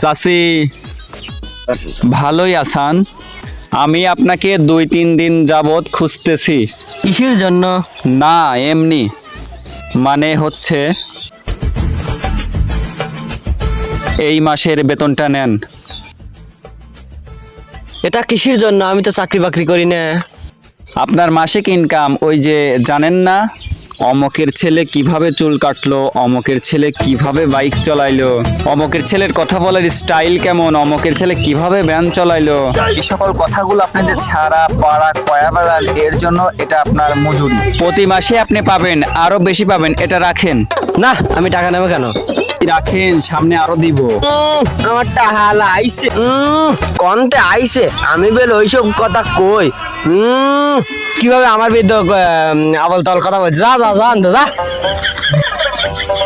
চাচি ভালোই আছেন? আমি আপনাকে 2-3 দিন যাবৎ খুঁজতেছি। কিসের জন্য? না এমনি, মানে হচ্ছে এই মাসের বেতনটা নেন। এটা কিসের জন্য? আমি তো চাকরি বাকরি করি না। আপনার মাসিক ইনকাম, ওই যে জানেন না, অমকের ছেলে কিভাবে চুল কাটলো, অমকের ছেলে কিভাবে বাইক চালাইলো, অমকের ছেলের কথা বলার স্টাইল কেমন, অমকের ছেলে কিভাবে ভ্যান চালাইলো, এই সকল কথাগুলো আপনি যে ছাড়া পাড়া কয়া বেড়ান, এর জন্য এটা আপনার মজুরি। প্রতি মাসে আপনি পাবেন, আরো বেশি পাবেন, এটা রাখেন। না, আমি টাকা নেবো কেন? রাখেন, সামনে আরো দিব। আমার টাকা আইছে, কনতে আইছে, আমি বেল ওইসব কথা কই। কিভাবে আমার বিরুদ্ধে আবল তল কথা বলছে? যা যা যা আনতে যা।